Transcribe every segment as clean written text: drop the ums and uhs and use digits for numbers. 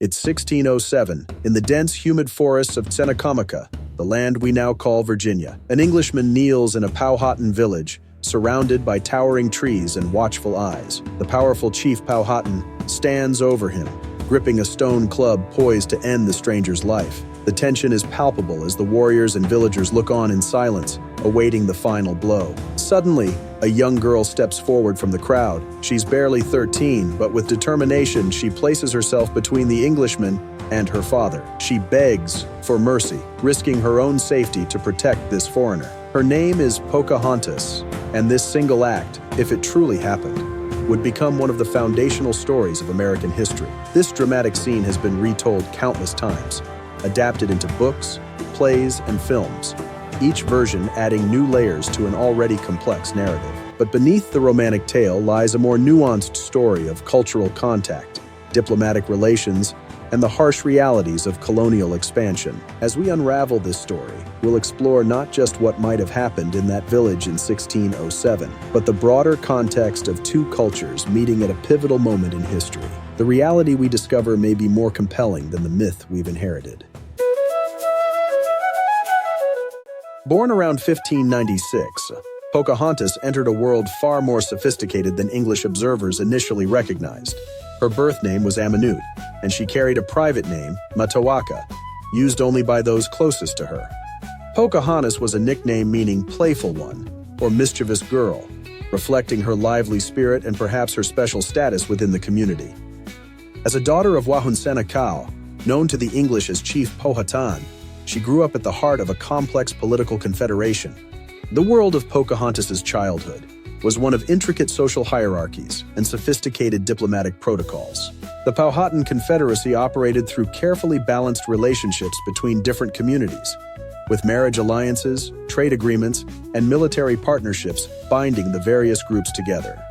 It's 1607, in the dense, humid forests of Werowocomoco, the land we now call Virginia. An Englishman kneels in a Powhatan village, surrounded by towering trees and watchful eyes. The powerful chief Powhatan stands over him, gripping a stone club poised to end the stranger's life. The tension is palpable as the warriors and villagers look on in silence, awaiting the final blow. Suddenly, a young girl steps forward from the crowd. She's barely 13, but with determination, she places herself between the Englishman and her father. She begs for mercy, risking her own safety to protect this foreigner. Her name is Pocahontas, and this single act, if it truly happened, would become one of the foundational stories of American history. This dramatic scene has been retold countless times, adapted into books, plays, and films, each version adding new layers to an already complex narrative. But beneath the romantic tale lies a more nuanced story of cultural contact, diplomatic relations, and the harsh realities of colonial expansion. As we unravel this story, we'll explore not just what might have happened in that village in 1607, but the broader context of two cultures meeting at a pivotal moment in history. The reality we discover may be more compelling than the myth we've inherited. Born around 1596, Pocahontas entered a world far more sophisticated than English observers initially recognized. Her birth name was Amanute, and she carried a private name, Meticulous, used only by those closest to her. Pocahontas was a nickname meaning playful one, or mischievous girl, reflecting her lively spirit and perhaps her special status within the community. As a daughter of Werowocomoco, known to the English as Chief Powhatan, she grew up at the heart of a complex political confederation. The world of Pocahontas's childhood was one of intricate social hierarchies and sophisticated diplomatic protocols. The Powhatan Confederacy operated through carefully balanced relationships between different communities, with marriage alliances, trade agreements, and military partnerships binding the various groups together.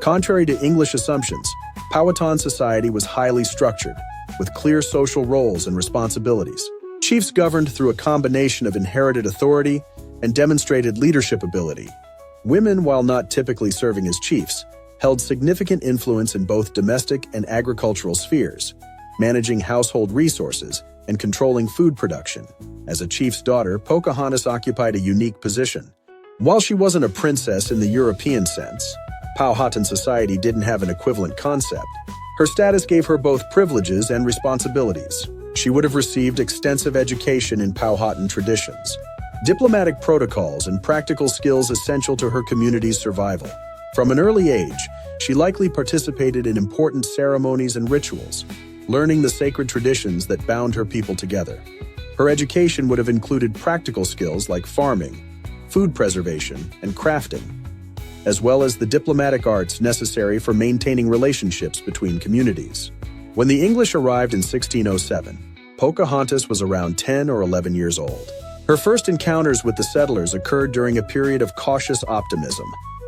Contrary to English assumptions, Powhatan society was highly structured, with clear social roles and responsibilities. Chiefs governed through a combination of inherited authority and demonstrated leadership ability. Women, while not typically serving as chiefs, held significant influence in both domestic and agricultural spheres, managing household resources and controlling food production. As a chief's daughter, Pocahontas occupied a unique position. While she wasn't a princess in the European sense, Powhatan society didn't have an equivalent concept. Her status gave her both privileges and responsibilities. She would have received extensive education in Powhatan traditions, diplomatic protocols, and practical skills essential to her community's survival. From an early age, she likely participated in important ceremonies and rituals, learning the sacred traditions that bound her people together. Her education would have included practical skills like farming, food preservation, and crafting, as well as the diplomatic arts necessary for maintaining relationships between communities. When the English arrived in 1607, Pocahontas was around 10 or 11 years old. Her first encounters with the settlers occurred during a period of cautious optimism,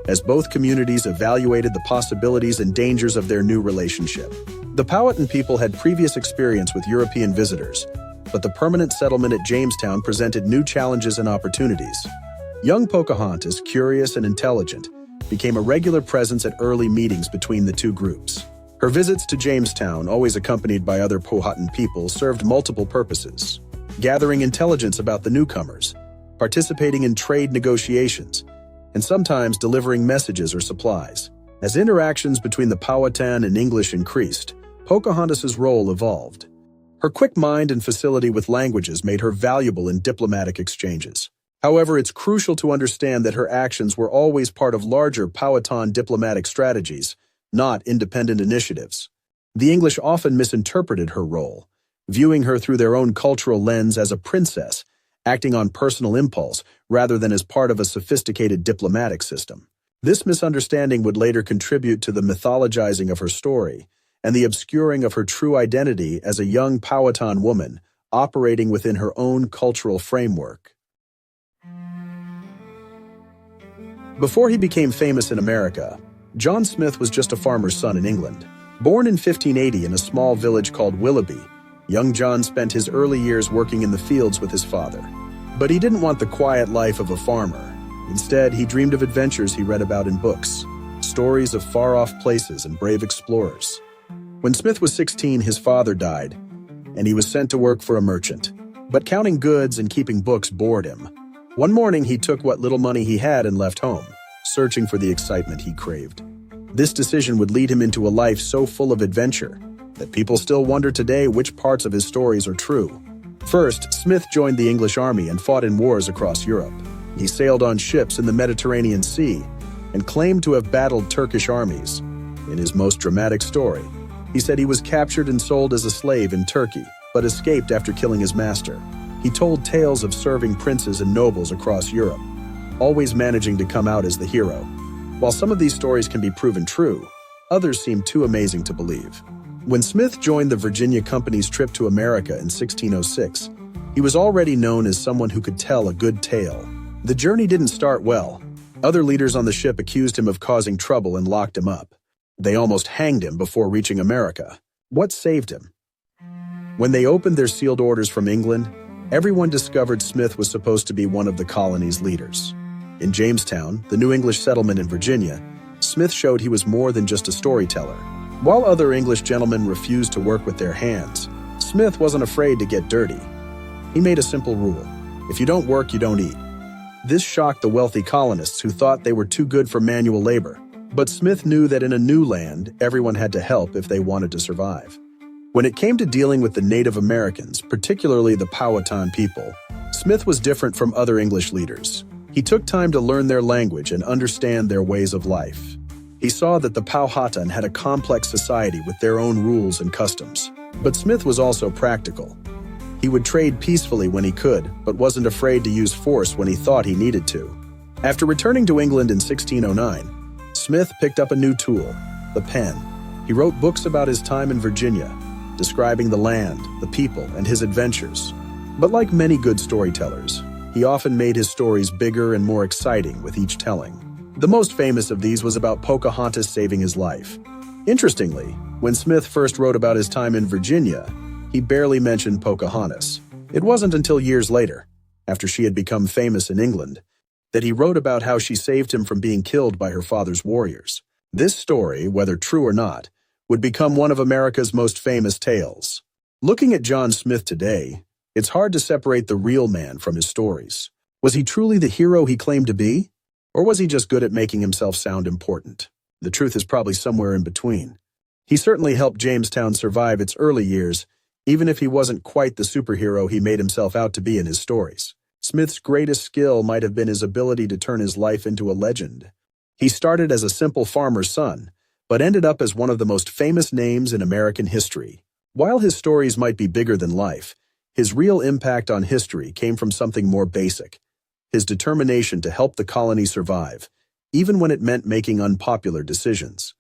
as both communities evaluated the possibilities and dangers of their new relationship. The Powhatan people had previous experience with European visitors, but the permanent settlement at Jamestown presented new challenges and opportunities. Young Pocahontas, curious and intelligent, became a regular presence at early meetings between the two groups. Her visits to Jamestown, always accompanied by other Powhatan people, served multiple purposes: gathering intelligence about the newcomers, participating in trade negotiations, and sometimes delivering messages or supplies. As interactions between the Powhatan and English increased, Pocahontas's role evolved. Her quick mind and facility with languages made her valuable in diplomatic exchanges. However, it's crucial to understand that her actions were always part of larger Powhatan diplomatic strategies, not independent initiatives. The English often misinterpreted her role, viewing her through their own cultural lens as a princess, acting on personal impulse rather than as part of a sophisticated diplomatic system. This misunderstanding would later contribute to the mythologizing of her story and the obscuring of her true identity as a young Powhatan woman operating within her own cultural framework. Before he became famous in America, John Smith was just a farmer's son in England. Born in 1580 in a small village called Willoughby, young John spent his early years working in the fields with his father. But he didn't want the quiet life of a farmer. Instead, he dreamed of adventures he read about in books, stories of far-off places and brave explorers. When Smith was 16, his father died, and he was sent to work for a merchant. But counting goods and keeping books bored him. One morning, he took what little money he had and left home, searching for the excitement he craved. This decision would lead him into a life so full of adventure that people still wonder today which parts of his stories are true. First, Smith joined the English army and fought in wars across Europe. He sailed on ships in the Mediterranean Sea and claimed to have battled Turkish armies. In his most dramatic story, he said he was captured and sold as a slave in Turkey, but escaped after killing his master. He told tales of serving princes and nobles across Europe, always managing to come out as the hero. While some of these stories can be proven true, others seem too amazing to believe. When Smith joined the Virginia Company's trip to America in 1606, he was already known as someone who could tell a good tale. The journey didn't start well. Other leaders on the ship accused him of causing trouble and locked him up. They almost hanged him before reaching America. What saved him? When they opened their sealed orders from England, everyone discovered Smith was supposed to be one of the colony's leaders. In Jamestown, the new English settlement in Virginia, Smith showed he was more than just a storyteller. While other English gentlemen refused to work with their hands, Smith wasn't afraid to get dirty. He made a simple rule: if you don't work, you don't eat. This shocked the wealthy colonists who thought they were too good for manual labor. But Smith knew that in a new land, everyone had to help if they wanted to survive. When it came to dealing with the Native Americans, particularly the Powhatan people, Smith was different from other English leaders. He took time to learn their language and understand their ways of life. He saw that the Powhatan had a complex society with their own rules and customs. But Smith was also practical. He would trade peacefully when he could, but wasn't afraid to use force when he thought he needed to. After returning to England in 1609, Smith picked up a new tool, the pen. He wrote books about his time in Virginia, describing the land, the people, and his adventures. But like many good storytellers, he often made his stories bigger and more exciting with each telling. The most famous of these was about Pocahontas saving his life. Interestingly, when Smith first wrote about his time in Virginia, he barely mentioned Pocahontas. It wasn't until years later, after she had become famous in England, that he wrote about how she saved him from being killed by her father's warriors. This story, whether true or not, would become one of America's most famous tales. Looking at John Smith today, it's hard to separate the real man from his stories. Was he truly the hero he claimed to be? Or was he just good at making himself sound important? The truth is probably somewhere in between. He certainly helped Jamestown survive its early years, even if he wasn't quite the superhero he made himself out to be in his stories. Smith's greatest skill might have been his ability to turn his life into a legend. He started as a simple farmer's son, but ended up as one of the most famous names in American history. While his stories might be bigger than life, his real impact on history came from something more basic: his determination to help the colony survive, even when it meant making unpopular decisions.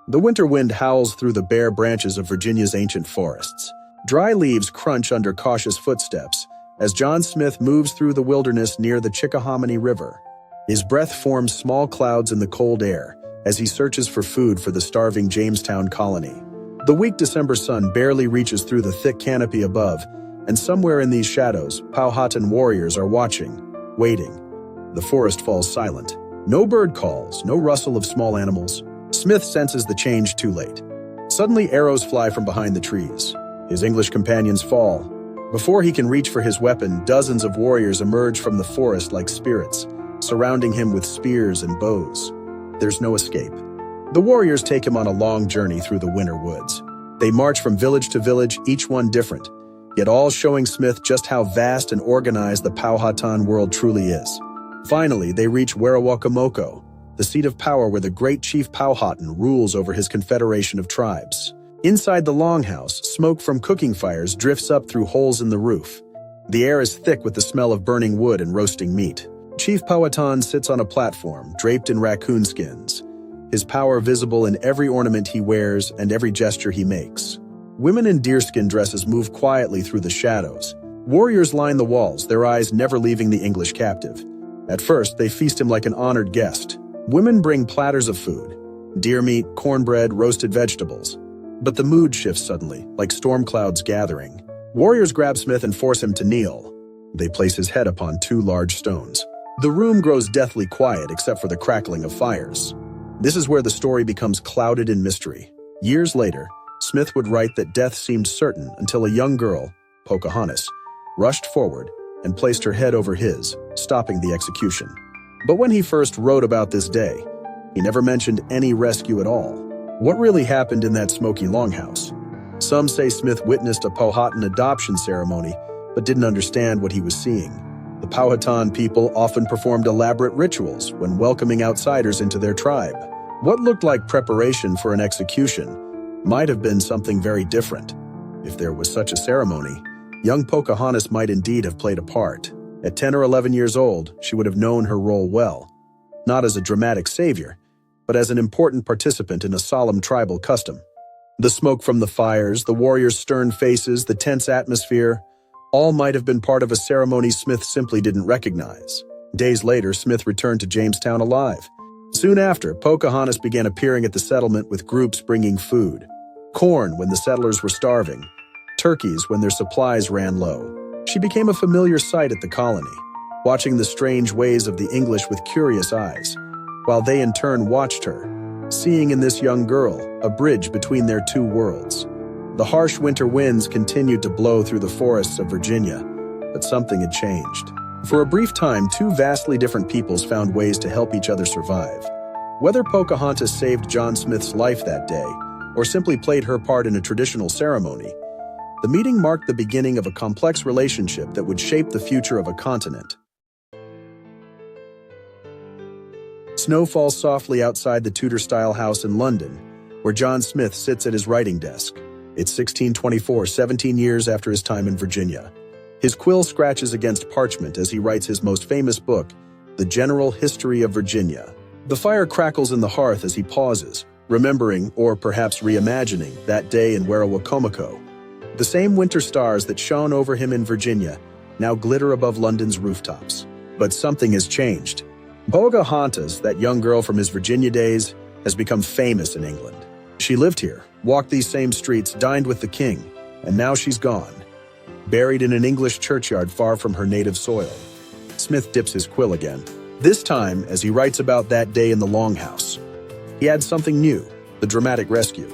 The winter wind howls through the bare branches of Virginia's ancient forests. Dry leaves crunch under cautious footsteps as John Smith moves through the wilderness near the Chickahominy River. His breath forms small clouds in the cold air as he searches for food for the starving Jamestown colony. The weak December sun barely reaches through the thick canopy above, and somewhere in these shadows, Powhatan warriors are watching, waiting. The forest falls silent. No bird calls, no rustle of small animals. Smith senses the change too late. Suddenly, arrows fly from behind the trees. His English companions fall. Before he can reach for his weapon, dozens of warriors emerge from the forest like spirits, surrounding him with spears and bows. There's no escape. The warriors take him on a long journey through the winter woods. They march from village to village, each one different, yet all showing Smith just how vast and organized the Powhatan world truly is. Finally, they reach Werowocomoco, the seat of power where the great chief Powhatan rules over his confederation of tribes. Inside the longhouse, smoke from cooking fires drifts up through holes in the roof. The air is thick with the smell of burning wood and roasting meat. Chief Powhatan sits on a platform, draped in raccoon skins, his power visible in every ornament he wears and every gesture he makes. Women in deerskin dresses move quietly through the shadows. Warriors line the walls, their eyes never leaving the English captive. At first, they feast him like an honored guest. Women bring platters of food: deer meat, cornbread, roasted vegetables. But the mood shifts suddenly, like storm clouds gathering. Warriors grab Smith and force him to kneel. They place his head upon two large stones. The room grows deathly quiet except for the crackling of fires. This is where the story becomes clouded in mystery. Years later, Smith would write that death seemed certain until a young girl, Pocahontas, rushed forward and placed her head over his, stopping the execution. But when he first wrote about this day, he never mentioned any rescue at all. What really happened in that smoky longhouse? Some say Smith witnessed a Powhatan adoption ceremony, but didn't understand what he was seeing. The Powhatan people often performed elaborate rituals when welcoming outsiders into their tribe. What looked like preparation for an execution might have been something very different. If there was such a ceremony, young Pocahontas might indeed have played a part. At 10 or 11 years old, she would have known her role well, not as a dramatic savior, but as an important participant in a solemn tribal custom. The smoke from the fires, the warriors' stern faces, the tense atmosphere, all might have been part of a ceremony Smith simply didn't recognize. Days later, Smith returned to Jamestown alive. Soon after, Pocahontas began appearing at the settlement with groups bringing food. Corn when the settlers were starving, turkeys when their supplies ran low. She became a familiar sight at the colony, watching the strange ways of the English with curious eyes, while they in turn watched her, seeing in this young girl a bridge between their two worlds. The harsh winter winds continued to blow through the forests of Virginia, but something had changed. For a brief time, two vastly different peoples found ways to help each other survive. Whether Pocahontas saved John Smith's life that day, or simply played her part in a traditional ceremony, the meeting marked the beginning of a complex relationship that would shape the future of a continent. Snow falls softly outside the Tudor-style house in London, where John Smith sits at his writing desk. It's 1624, 17 years after his time in Virginia. His quill scratches against parchment as he writes his most famous book, The General History of Virginia. The fire crackles in the hearth as he pauses, remembering, or perhaps reimagining, that day in Werowocomoco. The same winter stars that shone over him in Virginia now glitter above London's rooftops. But something has changed. Pocahontas, that young girl from his Virginia days, has become famous in England. She lived here, walked these same streets, dined with the king, and now she's gone, buried in an English churchyard far from her native soil. Smith dips his quill again, this time as he writes about that day in the Longhouse. He adds something new, the dramatic rescue,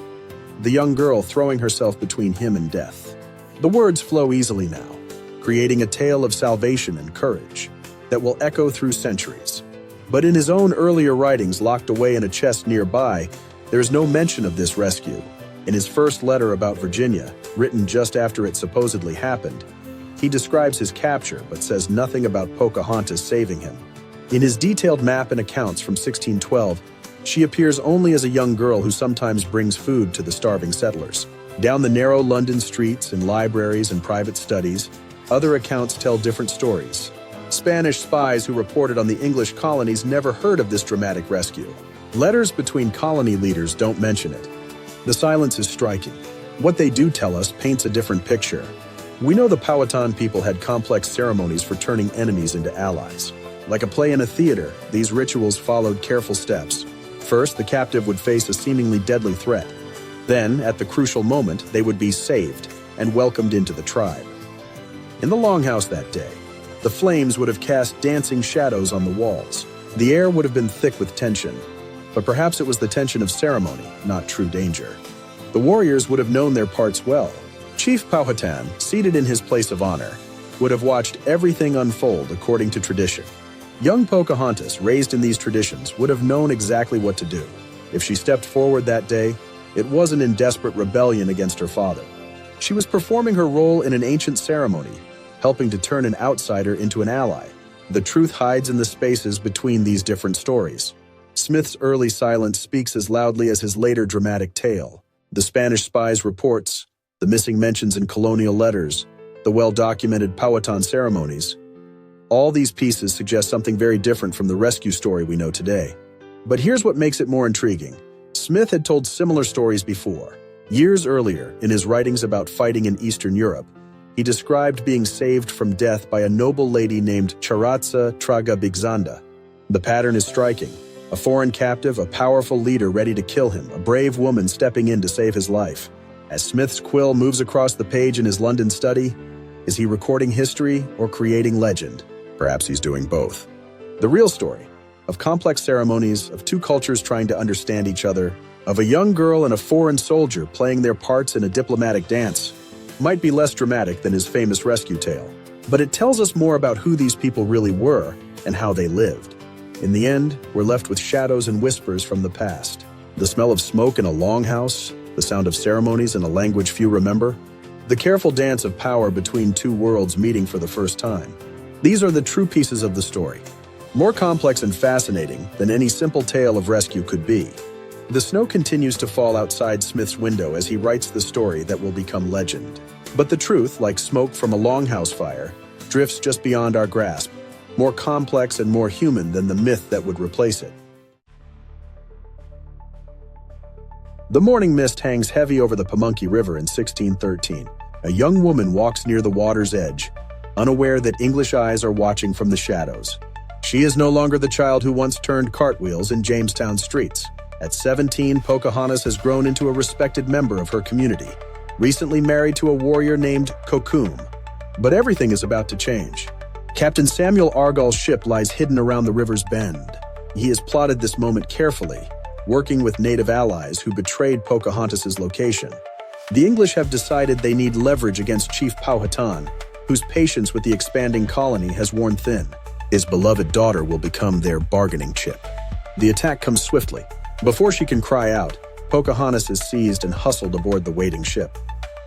the young girl throwing herself between him and death. The words flow easily now, creating a tale of salvation and courage that will echo through centuries. But in his own earlier writings locked away in a chest nearby, there is no mention of this rescue. In his first letter about Virginia, written just after it supposedly happened, he describes his capture but says nothing about Pocahontas saving him. In his detailed map and accounts from 1612, she appears only as a young girl who sometimes brings food to the starving settlers. Down the narrow London streets, in libraries and private studies, other accounts tell different stories. Spanish spies who reported on the English colonies never heard of this dramatic rescue. Letters between colony leaders don't mention it. The silence is striking. What they do tell us paints a different picture. We know the Powhatan people had complex ceremonies for turning enemies into allies. Like a play in a theater, these rituals followed careful steps. First, the captive would face a seemingly deadly threat. Then, at the crucial moment, they would be saved and welcomed into the tribe. In the Longhouse that day, the flames would have cast dancing shadows on the walls. The air would have been thick with tension, but perhaps it was the tension of ceremony, not true danger. The warriors would have known their parts well. Chief Powhatan, seated in his place of honor, would have watched everything unfold according to tradition. Young Pocahontas, raised in these traditions, would have known exactly what to do. If she stepped forward that day, it wasn't in desperate rebellion against her father. She was performing her role in an ancient ceremony, helping to turn an outsider into an ally. The truth hides in the spaces between these different stories. Smith's early silence speaks as loudly as his later dramatic tale. The Spanish spies' reports, the missing mentions in colonial letters, the well-documented Powhatan ceremonies, all these pieces suggest something very different from the rescue story we know today. But here's what makes it more intriguing. Smith had told similar stories before. Years earlier, in his writings about fighting in Eastern Europe, he described being saved from death by a noble lady named Charatza Tragabigzanda. The pattern is striking. A foreign captive, a powerful leader ready to kill him, a brave woman stepping in to save his life. As Smith's quill moves across the page in his London study, is he recording history or creating legend? Perhaps he's doing both. The real story, of complex ceremonies, of two cultures trying to understand each other, of a young girl and a foreign soldier playing their parts in a diplomatic dance, might be less dramatic than his famous rescue tale. But it tells us more about who these people really were and how they lived. In the end, we're left with shadows and whispers from the past. The smell of smoke in a longhouse, the sound of ceremonies in a language few remember, the careful dance of power between two worlds meeting for the first time. These are the true pieces of the story, more complex and fascinating than any simple tale of rescue could be. The snow continues to fall outside Smith's window as he writes the story that will become legend. But the truth, like smoke from a longhouse fire, drifts just beyond our grasp, more complex and more human than the myth that would replace it. The morning mist hangs heavy over the Pamunkey River in 1613. A young woman walks near the water's edge, unaware that English eyes are watching from the shadows. She is no longer the child who once turned cartwheels in Jamestown streets. At 17, Pocahontas has grown into a respected member of her community, recently married to a warrior named Kocoum. But everything is about to change. Captain Samuel Argall's ship lies hidden around the river's bend. He has plotted this moment carefully, working with native allies who betrayed Pocahontas' location. The English have decided they need leverage against Chief Powhatan, whose patience with the expanding colony has worn thin. His beloved daughter will become their bargaining chip. The attack comes swiftly. Before she can cry out, Pocahontas is seized and hustled aboard the waiting ship.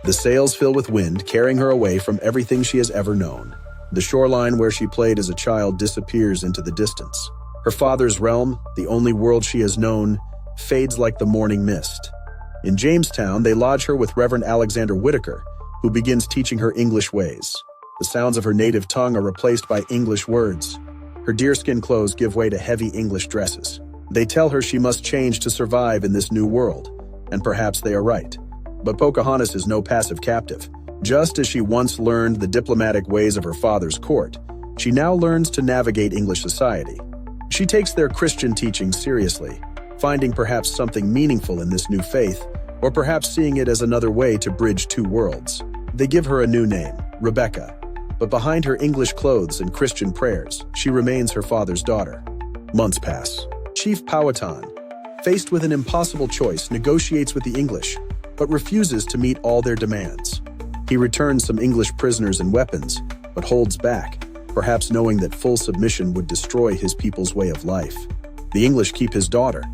The sails fill with wind, carrying her away from everything she has ever known. The shoreline where she played as a child disappears into the distance. Her father's realm, the only world she has known, fades like the morning mist. In Jamestown, they lodge her with Reverend Alexander Whitaker, who begins teaching her English ways. The sounds of her native tongue are replaced by English words. Her deerskin clothes give way to heavy English dresses. They tell her she must change to survive in this new world, and perhaps they are right. But Pocahontas is no passive captive. Just as she once learned the diplomatic ways of her father's court, she now learns to navigate English society. She takes their Christian teachings seriously, finding perhaps something meaningful in this new faith, or perhaps seeing it as another way to bridge two worlds. They give her a new name, Rebecca, but behind her English clothes and Christian prayers, she remains her father's daughter. Months pass. Chief Powhatan, faced with an impossible choice, negotiates with the English, but refuses to meet all their demands. He returns some English prisoners and weapons, but holds back, perhaps knowing that full submission would destroy his people's way of life. The English keep his daughter.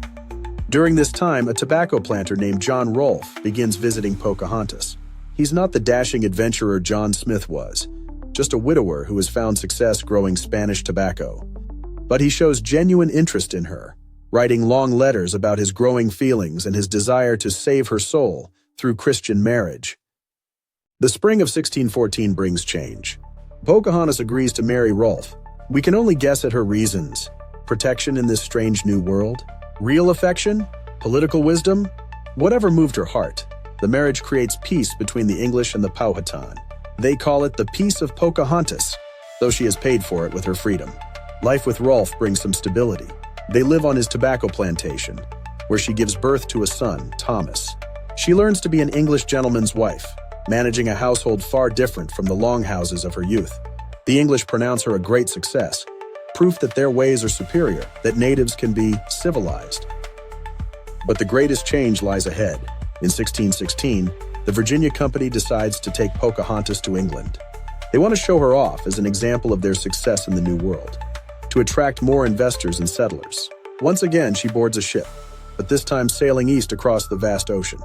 During this time, a tobacco planter named John Rolfe begins visiting Pocahontas. He's not the dashing adventurer John Smith was, just a widower who has found success growing Spanish tobacco. But he shows genuine interest in her, writing long letters about his growing feelings and his desire to save her soul through Christian marriage. The spring of 1614 brings change. Pocahontas agrees to marry Rolfe. We can only guess at her reasons. Protection in this strange new world? Real affection? Political wisdom? Whatever moved her heart, the marriage creates peace between the English and the Powhatan. They call it the Peace of Pocahontas, though she has paid for it with her freedom. Life with Rolfe brings some stability. They live on his tobacco plantation, where she gives birth to a son, Thomas. She learns to be an English gentleman's wife, managing a household far different from the longhouses of her youth. The English pronounce her a great success, proof that their ways are superior, that natives can be civilized. But the greatest change lies ahead. In 1616, the Virginia Company decides to take Pocahontas to England. They want to show her off as an example of their success in the New World, to attract more investors and settlers. Once again, she boards a ship, but this time sailing east across the vast ocean.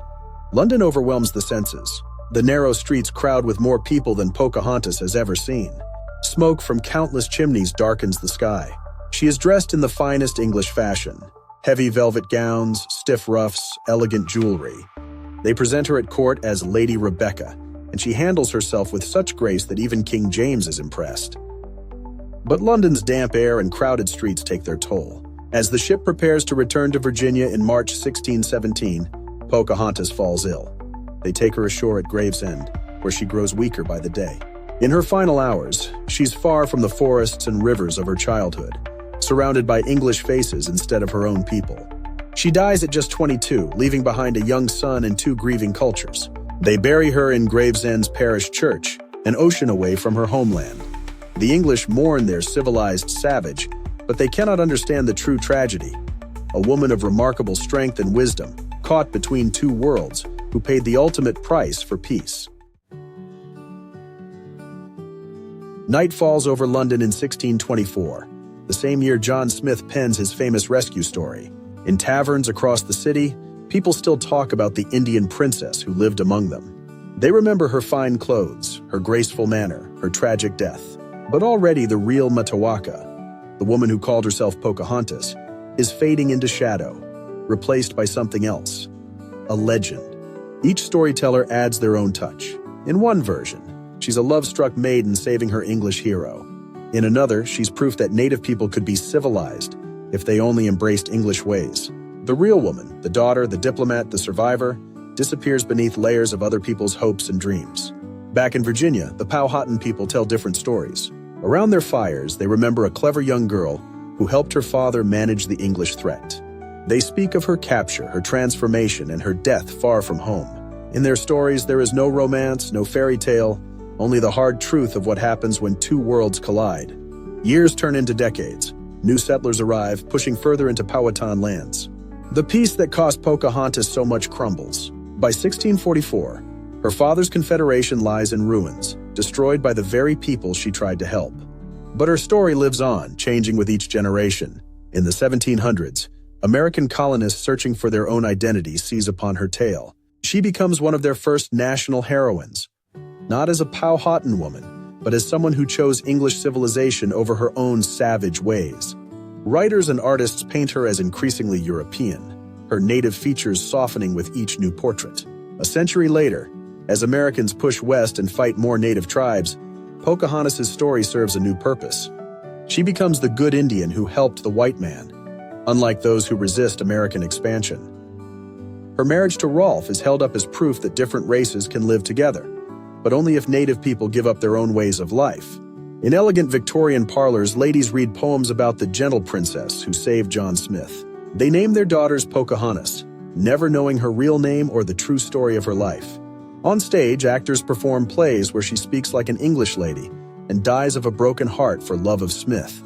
London overwhelms the senses. The narrow streets crowd with more people than Pocahontas has ever seen. Smoke from countless chimneys darkens the sky. She is dressed in the finest English fashion. Heavy velvet gowns, stiff ruffs, elegant jewelry. They present her at court as Lady Rebecca, and she handles herself with such grace that even King James is impressed. But London's damp air and crowded streets take their toll. As the ship prepares to return to Virginia in March 1617, Pocahontas falls ill. They take her ashore at Gravesend, where she grows weaker by the day. In her final hours, she's far from the forests and rivers of her childhood, surrounded by English faces instead of her own people. She dies at just 22, leaving behind a young son and 2 grieving cultures. They bury her in Gravesend's parish church, an ocean away from her homeland. The English mourn their civilized savage, but they cannot understand the true tragedy. A woman of remarkable strength and wisdom, caught between two worlds, who paid the ultimate price for peace. Night falls over London in 1624, the same year John Smith pens his famous rescue story. In taverns across the city, people still talk about the Indian princess who lived among them. They remember her fine clothes, her graceful manner, her tragic death. But already the real Werowocomoco, the woman who called herself Pocahontas, is fading into shadow, replaced by something else, a legend. Each storyteller adds their own touch. In one version, she's a love-struck maiden saving her English hero. In another, she's proof that native people could be civilized if they only embraced English ways. The real woman, the daughter, the diplomat, the survivor, disappears beneath layers of other people's hopes and dreams. Back in Virginia, the Powhatan people tell different stories. Around their fires, they remember a clever young girl who helped her father manage the English threat. They speak of her capture, her transformation, and her death far from home. In their stories, there is no romance, no fairy tale, only the hard truth of what happens when two worlds collide. Years turn into decades. New settlers arrive, pushing further into Powhatan lands. The peace that cost Pocahontas so much crumbles. By 1644, her father's confederation lies in ruins, destroyed by the very people she tried to help. But her story lives on, changing with each generation. In the 1700s, American colonists searching for their own identity seize upon her tale. She becomes one of their first national heroines, not as a Powhatan woman, but as someone who chose English civilization over her own savage ways. Writers and artists paint her as increasingly European, her native features softening with each new portrait. A century later, as Americans push west and fight more native tribes, Pocahontas' story serves a new purpose. She becomes the good Indian who helped the white man, unlike those who resist American expansion. Her marriage to Rolfe is held up as proof that different races can live together, but only if native people give up their own ways of life. In elegant Victorian parlors, ladies read poems about the gentle princess who saved John Smith. They name their daughters Pocahontas, never knowing her real name or the true story of her life. On stage, actors perform plays where she speaks like an English lady and dies of a broken heart for love of Smith,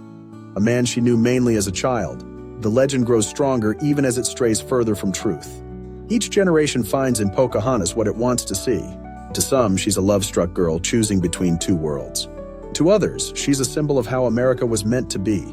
a man she knew mainly as a child. The legend grows stronger even as it strays further from truth. Each generation finds in Pocahontas what it wants to see. To some, she's a love-struck girl choosing between two worlds. To others, she's a symbol of how America was meant to be,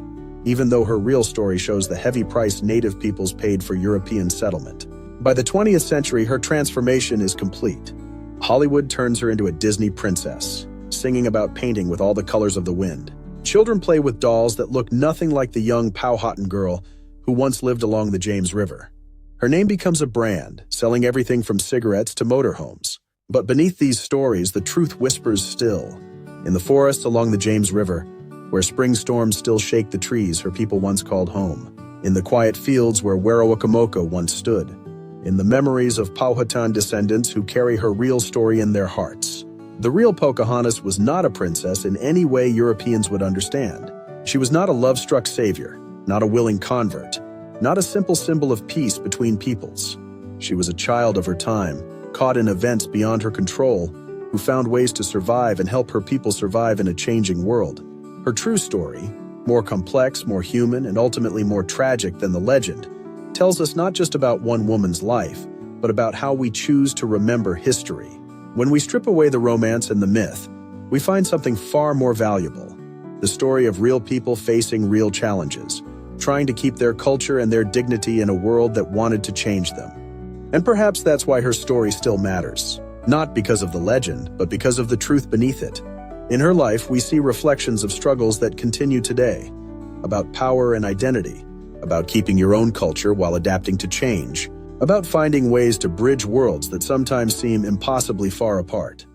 even though her real story shows the heavy price native peoples paid for European settlement. By the 20th century, her transformation is complete. Hollywood turns her into a Disney princess, singing about painting with all the colors of the wind. Children play with dolls that look nothing like the young Powhatan girl who once lived along the James River. Her name becomes a brand, selling everything from cigarettes to motorhomes. But beneath these stories, the truth whispers still. In the forests along the James River, where spring storms still shake the trees her people once called home. In the quiet fields where Werowocomoco once stood. In the memories of Powhatan descendants who carry her real story in their hearts. The real Pocahontas was not a princess in any way Europeans would understand. She was not a love-struck savior, not a willing convert, not a simple symbol of peace between peoples. She was a child of her time, caught in events beyond her control, who found ways to survive and help her people survive in a changing world. Her true story, more complex, more human, and ultimately more tragic than the legend, tells us not just about one woman's life, but about how we choose to remember history. When we strip away the romance and the myth, we find something far more valuable: the story of real people facing real challenges, trying to keep their culture and their dignity in a world that wanted to change them. And perhaps that's why her story still matters. Not because of the legend, but because of the truth beneath it. In her life, we see reflections of struggles that continue today, about power and identity, about keeping your own culture while adapting to change, about finding ways to bridge worlds that sometimes seem impossibly far apart.